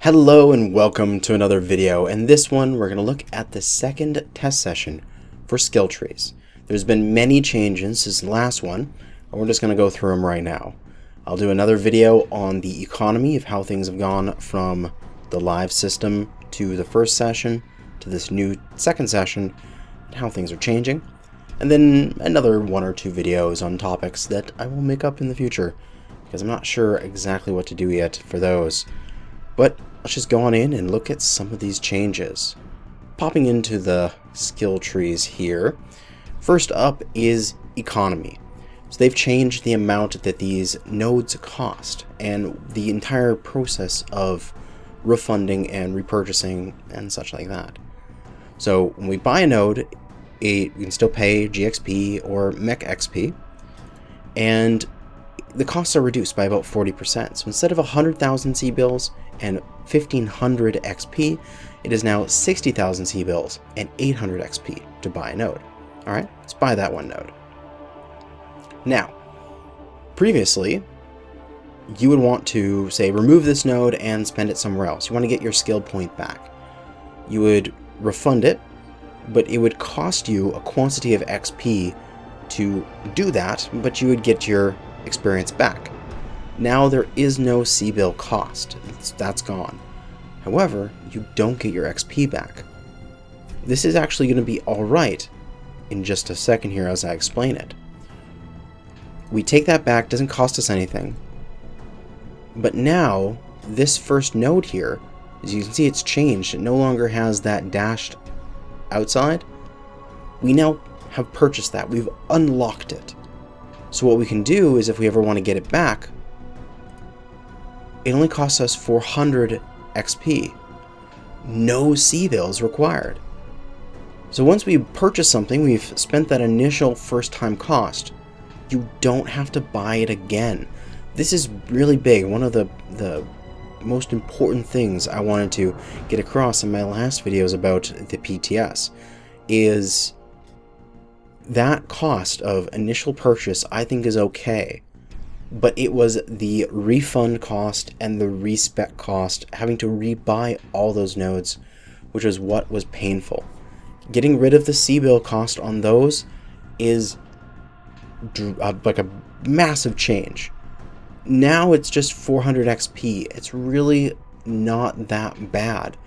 Hello and welcome to another video. In this one, we're going to look at the second test session for skill trees. There's been many changes since the last one, and we're just going to go through them right now. I'll do another video on the economy of how things have gone from the live system to the first session to this new second session and how things are changing. And then another one or two videos on topics that I will make up in the future because I'm not sure exactly what to do yet for those. But let's just go on in and look at some of these changes. Popping into the skill trees here, first up is economy. So they've changed the amount that these nodes cost and the entire process of refunding and repurchasing and such like that. So when we buy a node, we can still pay GXP or Mech XP, and the costs are reduced by about 40%. So instead of 100,000 C-bills and 1,500 XP, it is now 60,000 C-bills and 800 XP to buy a node. Alright, let's buy that one node. Now, previously, you would want to, say, remove this node and spend it somewhere else. You want to get your skill point back. You would refund it, but it would cost you a quantity of XP to do that, but you would get your experience back. Now there is no C-bill cost. That's gone. However, you don't get your XP back. This is actually going to be alright in just a second here as I explain it. We take that back, doesn't cost us anything. But now, this first node here, as you can see, it's changed. It no longer has that dashed outside. We now have purchased that. We've unlocked it. So what we can do is if we ever want to get it back, it only costs us 400 XP. No C-bills required. So once we purchase something, we've spent that initial first time cost. You don't have to buy it again. This is really big. One of the most important things I wanted to get across in my last videos about the PTS is that cost of initial purchase I think is okay, but it was the refund cost and the respec cost, having to rebuy all those nodes, which is what was painful. Getting rid of the C-bill cost on those is like a massive change. Now it's just 400 XP. It's really not that bad.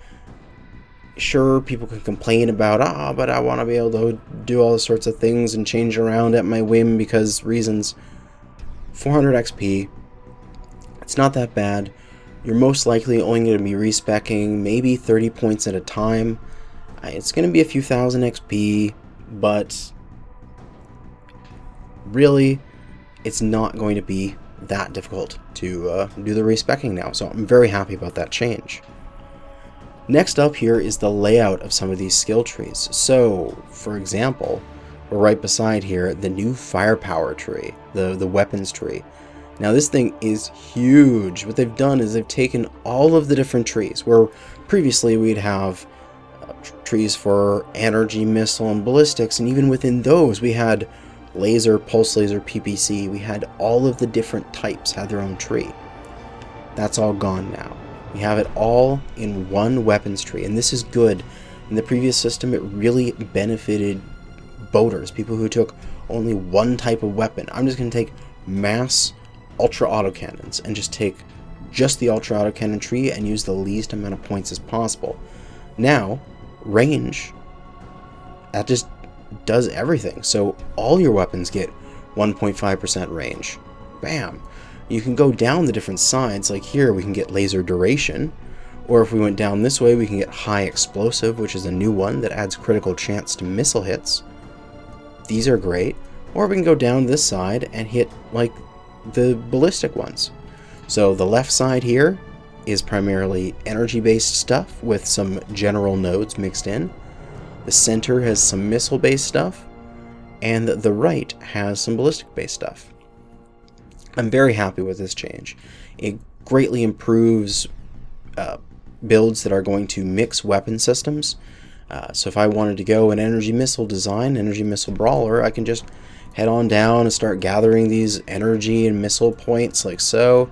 Sure, people can complain about, but I want to be able to do all sorts of things and change around at my whim because reasons. 400 XP, it's not that bad. You're most likely only going to be respecking maybe 30 points at a time. It's going to be a few thousand XP, but really, it's not going to be that difficult to do the respecking now. So I'm very happy about that change. Next up here is the layout of some of these skill trees. So, for example, we're right beside here the new firepower tree, the weapons tree. Now this thing is huge. What they've done is they've taken all of the different trees, where previously we'd have trees for energy, missile, and ballistics, and even within those we had laser, pulse laser, PPC. We had all of the different types had their own tree. That's all gone now. We have it all in one weapons tree, and this is good. In the previous system, it really benefited boaters, people who took only one type of weapon. I'm just going to take mass ultra autocannons and just take just the ultra autocannon tree and use the least amount of points as possible. Now, range, that just does everything. So all your weapons get 1.5% range. Bam! You can go down the different sides, like here we can get laser duration, or if we went down this way we can get high explosive, which is a new one that adds critical chance to missile hits. These are great. Or we can go down this side and hit like the ballistic ones. So the left side here is primarily energy based stuff with some general nodes mixed in. The center has some missile based stuff, and the right has some ballistic based stuff. I'm very happy with this change. It greatly improves builds that are going to mix weapon systems. So if I wanted to go an energy missile design, energy missile brawler, I can just head on down and start gathering these energy and missile points like so,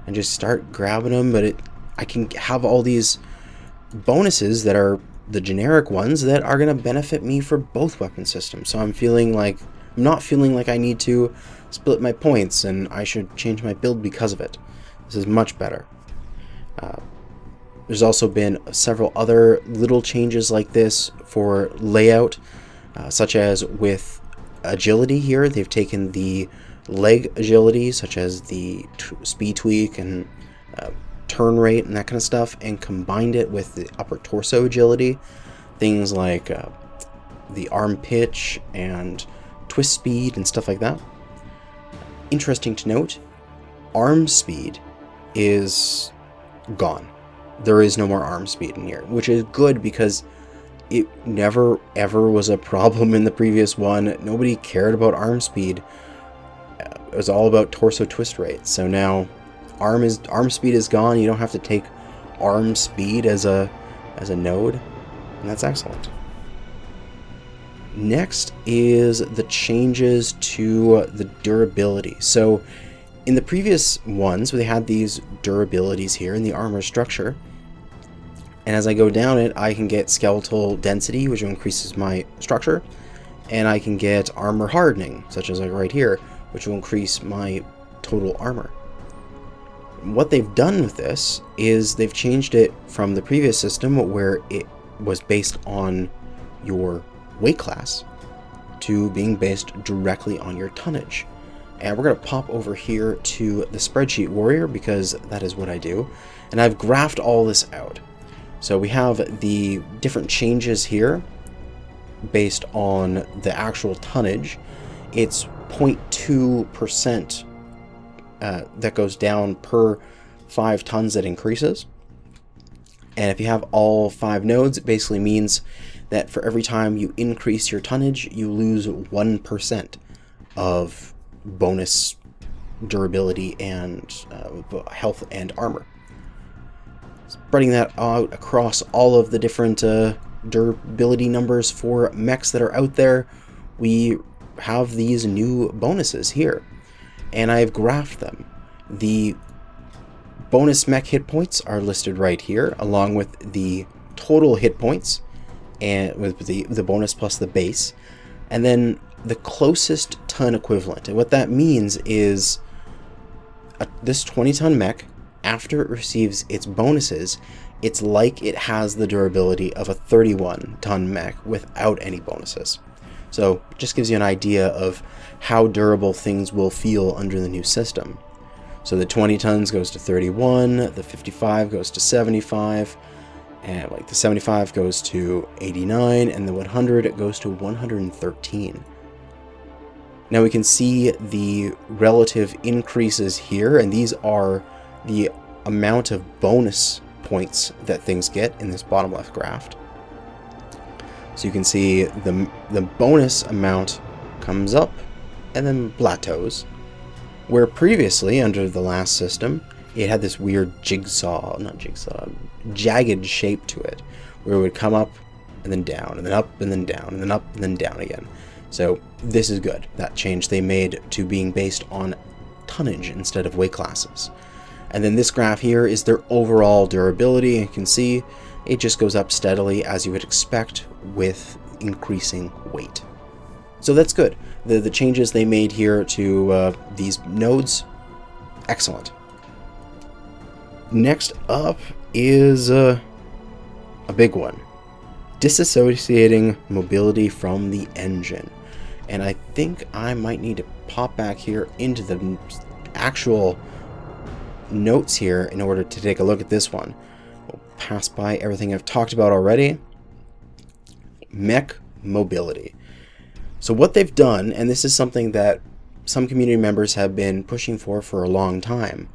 and just start grabbing them. But I can have all these bonuses that are the generic ones that are going to benefit me for both weapon systems. So I'm not feeling like I need to split my points and I should change my build because of it. This is much better. There's also been several other little changes like this for layout, such as with agility here. They've taken the leg agility, such as the speed tweak and turn rate and that kind of stuff, and combined it with the upper torso agility. Things like the arm pitch and twist speed and stuff like that. Interesting to note, arm speed is gone. There is no more arm speed in here, which is good because it never ever was a problem in the previous one. Nobody cared about arm speed. It was all about torso twist rate. So now arm speed is gone. You don't have to take arm speed as a node, and that's excellent. Next is the changes to the durability. So in the previous ones, we had these durabilities here in the armor structure. And as I go down it, I can get skeletal density, which increases my structure. And I can get armor hardening, such as like right here, which will increase my total armor. What they've done with this is they've changed it from the previous system where it was based on your weight class to being based directly on your tonnage. And we're going to pop over here to the spreadsheet warrior because that is what I do. And I've graphed all this out. So we have the different changes here based on the actual tonnage. It's 0.2% that goes down per 5 tons that increases. And if you have all 5 nodes, it basically means that for every time you increase your tonnage, you lose 1% of bonus durability and health and armor. Spreading that out across all of the different durability numbers for mechs that are out there, we have these new bonuses here, and I've graphed them. The bonus mech hit points are listed right here, along with the total hit points and with the bonus plus the base, and then the closest ton equivalent. And what that means is this 20-ton mech, after it receives its bonuses, it's like it has the durability of a 31-ton mech without any bonuses. So it just gives you an idea of how durable things will feel under the new system. So the 20 tons goes to 31, the 55 goes to 75, and like the 75 goes to 89, and the 100 goes to 113. Now we can see the relative increases here, and these are the amount of bonus points that things get in this bottom left graph. So you can see the bonus amount comes up and then plateaus, where previously under the last system it had this weird jagged shape to it, where it would come up and then down and then up and then down and then up and then down again. So this is good. That change they made to being based on tonnage instead of weight classes. And then this graph here is their overall durability. You can see it just goes up steadily as you would expect with increasing weight. So that's good. The changes they made here to these nodes, excellent. Next up is a big one. Disassociating mobility from the engine. And I think I might need to pop back here into the actual notes here in order to take a look at this one. We'll pass by everything I've talked about already. Mech mobility. So what they've done, and this is something that some community members have been pushing for a long time,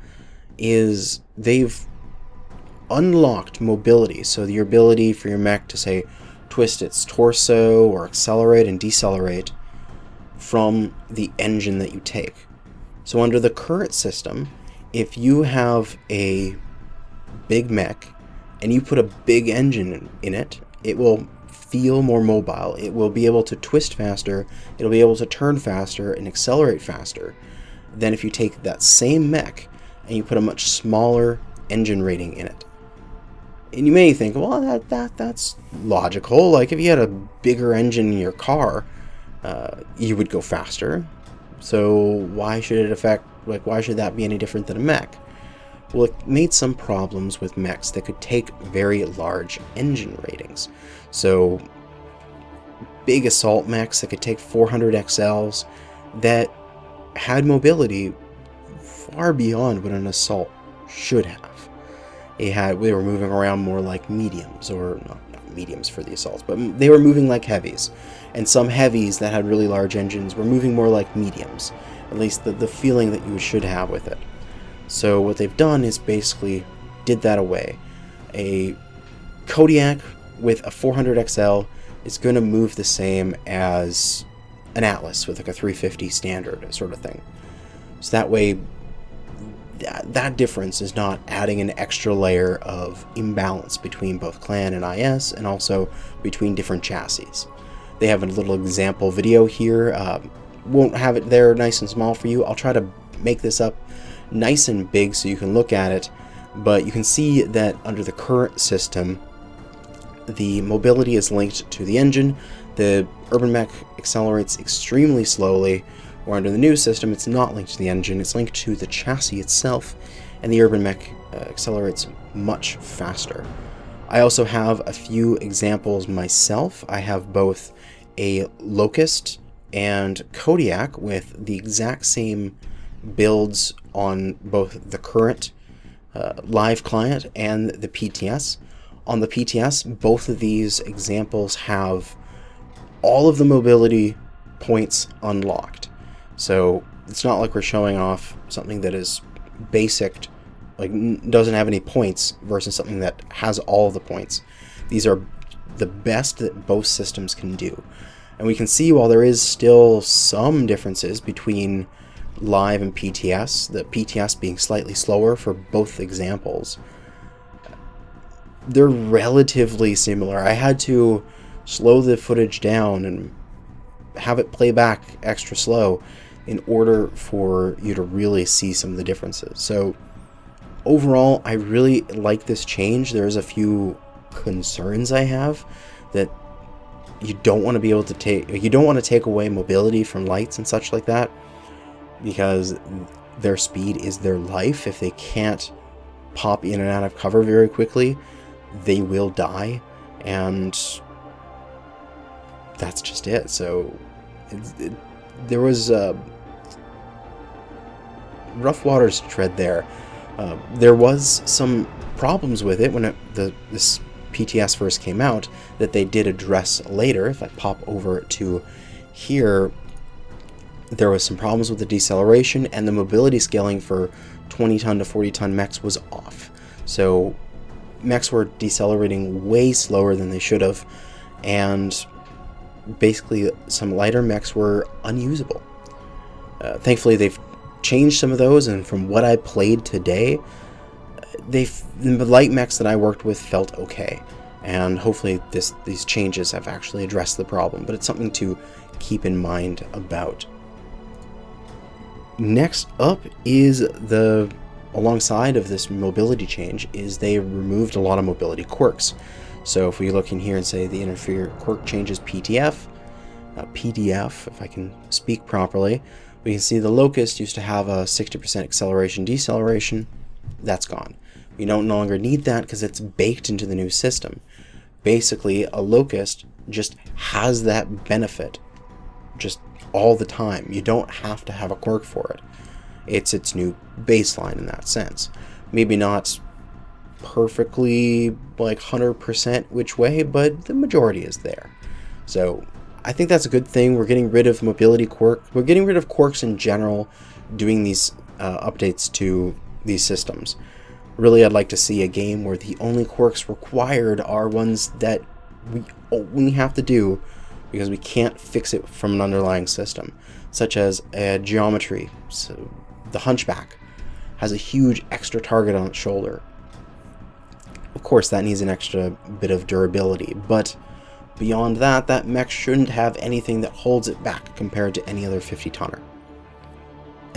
is they've unlocked mobility. So your ability for your mech to, say, twist its torso or accelerate and decelerate from the engine that you take. So under the current system, if you have a big mech and you put a big engine in it, it will feel more mobile. It will be able to twist faster, it'll be able to turn faster and accelerate faster than if you take that same mech and you put a much smaller engine rating in it. And you may think, well, that's logical. Like, if you had a bigger engine in your car, you would go faster. So why should it affect, like, why should that be any different than a mech? Well, it made some problems with mechs that could take very large engine ratings. So big assault mechs that could take 400 XLs that had mobility far beyond what an assault should have. They were moving around more like mediums, or not mediums for the assaults, but they were moving like heavies. And some heavies that had really large engines were moving more like mediums, at least the feeling that you should have with it. So what they've done is basically did that away. A Kodiak with a 400 XL is going to move the same as an Atlas with like a 350 standard sort of thing. So that way, that difference is not adding an extra layer of imbalance between both Clan and IS, and also between different chassis. They have a little example video here. Won't have it there nice and small for you. I'll try to make this up nice and big so you can look at it, but you can see that under the current system, the mobility is linked to the engine. The Urban Mech accelerates extremely slowly, or under the new system, it's not linked to the engine, it's linked to the chassis itself, and the Urban Mech accelerates much faster. I also have a few examples myself. I have both a Locust and Kodiak with the exact same builds on both the current live client and the PTS. On the PTS, both of these examples have all of the mobility points unlocked. So it's not like we're showing off something that is basic, like doesn't have any points, versus something that has all of the points. These are the best that both systems can do. And we can see, while there is still some differences between live and PTS, the PTS being slightly slower for both examples, they're relatively similar. I had to slow the footage down and have it play back extra slow in order for you to really see some of the differences. So overall, I really like this change. There's a few concerns I have, that you don't want to be able to take away mobility from lights and such like that, because their speed is their life. If they can't pop in and out of cover very quickly, they will die, and that's just it. So there was rough waters to tread there. There was some problems with it when this PTS first came out that they did address later. If I pop over to here, there was some problems with the deceleration, and the mobility scaling for 20 ton to 40 ton mechs was off. So mechs were decelerating way slower than they should have, and basically some lighter mechs were unusable. Thankfully, they've changed some of those, and from what I played today, the light mechs that I worked with felt okay, and hopefully these changes have actually addressed the problem, but it's something to keep in mind about. Next up is alongside of this mobility change, is they removed a lot of mobility quirks. So if we look in here and say the interfere quirk changes PDF, if I can speak properly, we can see the Locust used to have a 60% acceleration deceleration. That's gone. We no longer need that because it's baked into the new system. Basically, a Locust just has that benefit just all the time. You don't have to have a quirk for it. It's its new baseline in that sense. Maybe not perfectly like 100% which way, but the majority is there. So I think that's a good thing. We're getting rid of mobility quirk. We're getting rid of quirks in general, doing these updates to these systems. Really, I'd like to see a game where the only quirks required are ones that we only have to do because we can't fix it from an underlying system, such as a geometry. So the Hunchback has a huge extra target on its shoulder. Of course, that needs an extra bit of durability, but beyond that, that mech shouldn't have anything that holds it back compared to any other 50 tonner.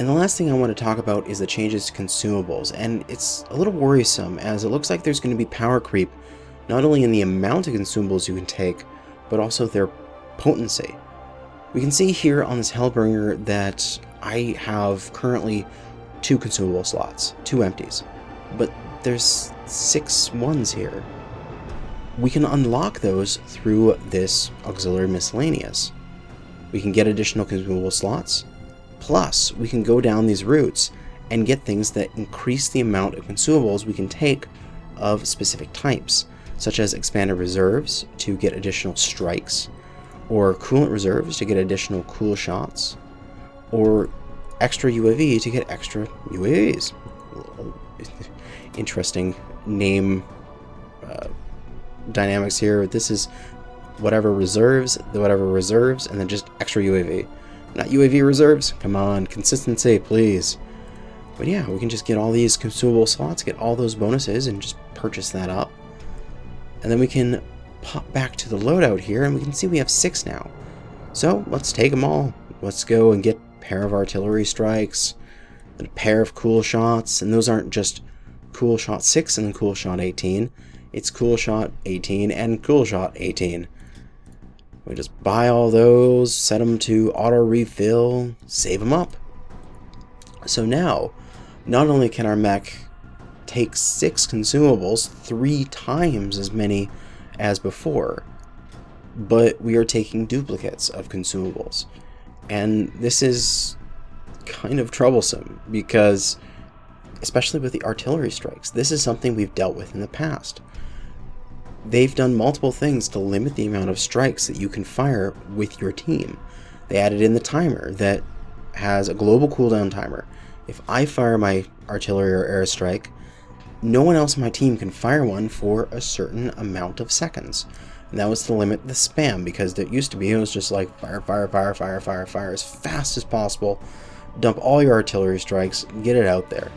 And the last thing I want to talk about is the changes to consumables, and it's a little worrisome as it looks like there's going to be power creep, not only in the amount of consumables you can take, but also their potency. We can see here on this Hellbringer that I have currently 2 consumable slots, 2 empties, but there's 6 ones here. We can unlock those through this auxiliary miscellaneous. We can get additional consumable slots, plus we can go down these routes and get things that increase the amount of consumables we can take of specific types, such as expanded reserves to get additional strikes, or coolant reserves to get additional cool shots, or extra UAV to get extra UAVs. Interesting name dynamics here. This is whatever reserves, and then just extra UAV. Not UAV reserves. Come on, consistency, please. But yeah, we can just get all these consumable slots, get all those bonuses, and just purchase that up. And then we can pop back to the loadout here, and we can see we have 6 now. So let's take them all. Let's go and get a pair of artillery strikes, and a pair of cool shots, and those aren't just cool shot 6 and then cool shot 18. It's cool shot 18 and cool shot 18. We just buy all those, set them to auto refill, save them up. So now, not only can our mech take 6 consumables, 3 times as many as before, but we are taking duplicates of consumables. And this is kind of troublesome because, especially with the artillery strikes, this is something we've dealt with in the past. They've done multiple things to limit the amount of strikes that you can fire with your team. They added in the timer that has a global cooldown timer. If I fire my artillery or airstrike, no one else on my team can fire one for a certain amount of seconds. And that was to limit the spam, because it used to be, it was just like fire as fast as possible, dump all your artillery strikes, get it out there.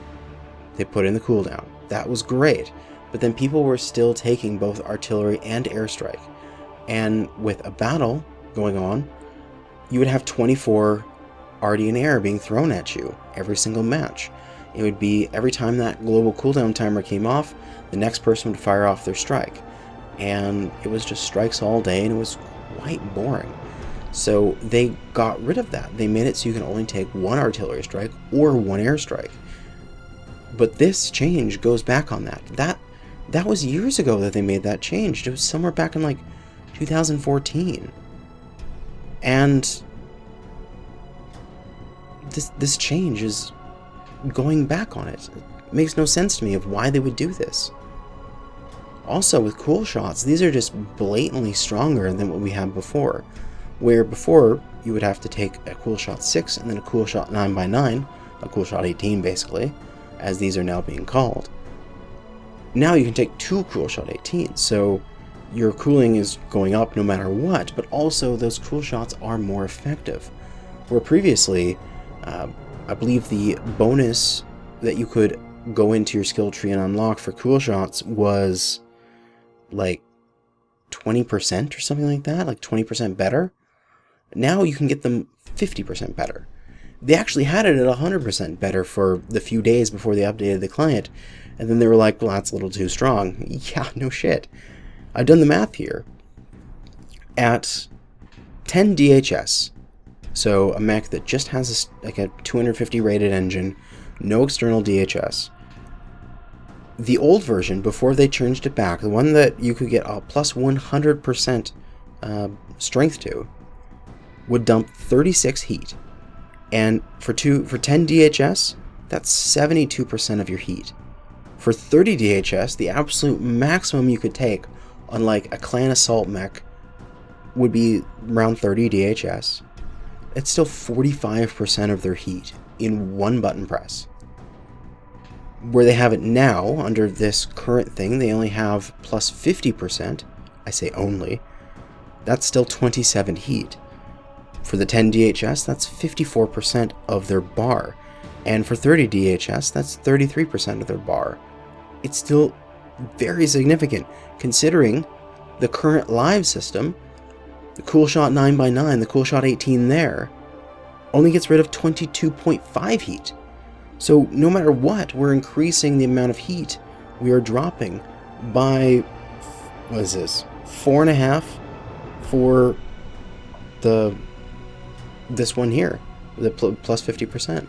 They put in the cooldown. That was great. But then people were still taking both artillery and airstrike. And with a battle going on, you would have 24 RD and air being thrown at you every single match. It would be every time that global cooldown timer came off, the next person would fire off their strike. And it was just strikes all day, and it was quite boring. So they got rid of that. They made it so you can only take 1 artillery strike or 1 airstrike. But this change goes back on that. That was years ago that they made that change. It was somewhere back in like 2014. And this change is going back on it. It makes no sense to me of why they would do this. Also, with cool shots, these are just blatantly stronger than what we had before. Where before, you would have to take a cool shot 6 and then a cool shot 9x9, a cool shot 18 basically, as these are now being called. Now you can take 2 cool shot 18, so your cooling is going up no matter what, but also those cool shots are more effective. Where previously, I believe the bonus that you could go into your skill tree and unlock for cool shots was like 20% or something like that, like 20% better. Now you can get them 50% better. They actually had it at 100% better for the few days before they updated the client, and then they were like, well, that's a little too strong. Yeah, no shit. I've done the math here. At 10 DHS, so a mech that just has like a 250 rated engine, no external DHS, the old version, before they changed it back, the one that you could get a plus 100% strength to, would dump 36 heat. And for 10 DHS, that's 72% of your heat. For 30 DHS, the absolute maximum you could take on like a clan assault mech would be around 30 DHS. It's still 45% of their heat in one button press. Where they have it now, under this current thing, they only have plus 50%. I say only. That's still 27 heat. For the 10 DHS, that's 54% of their bar. And for 30 DHS, that's 33% of their bar. It's still very significant, considering the current live system, the cool shot 9x9, the cool shot 18 there, only gets rid of 22.5 heat. So no matter what, we're increasing the amount of heat we are dropping by, what is this, 4.5 for this one here, the plus 50%.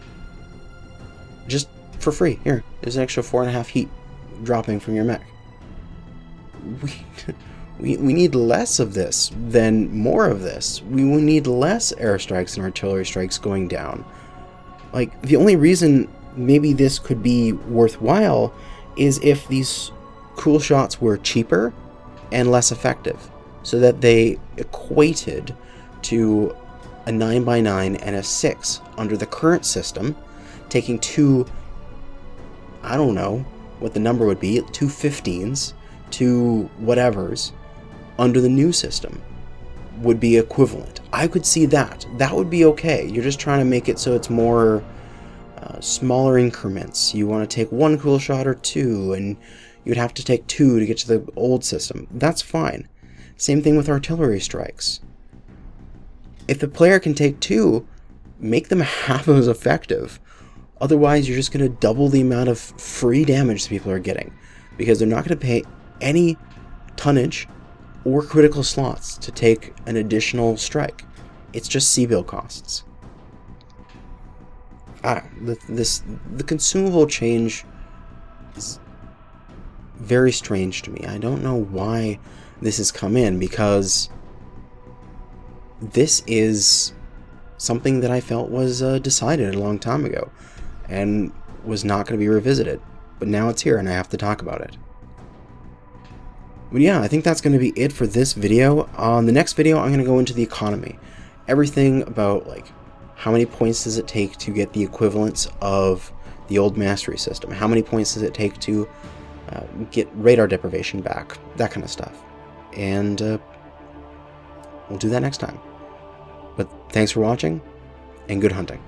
Just for free. Here, there's an extra 4.5 heat dropping from your mech. We need less of this than more of this. We need less airstrikes and artillery strikes going down. Like, the only reason maybe this could be worthwhile is if these cool shots were cheaper and less effective, so that they equated to a 9x9 and a 6 under the current system, taking two, I don't know what the number would be, two 15s, two whatevers, under the new system would be equivalent. I could see that. That would be okay. You're just trying to make it so it's more smaller increments. You want to take one cool shot or two, and you'd have to take two to get to the old system. That's fine. Same thing with artillery strikes. If the player can take two, make them half as effective. Otherwise, you're just going to double the amount of free damage that people are getting, because they're not going to pay any tonnage or critical slots to take an additional strike. It's just C-bill costs. The consumable change is very strange to me. I don't know why this has come in, because this is something that I felt was decided a long time ago and was not going to be revisited. But now it's here and I have to talk about it. But yeah, I think that's going to be it for this video. On the next video, I'm going to go into the economy. Everything about, like, how many points does it take to get the equivalence of the old mastery system? How many points does it take to get radar deprivation back? That kind of stuff. And we'll do that next time. But thanks for watching, and good hunting.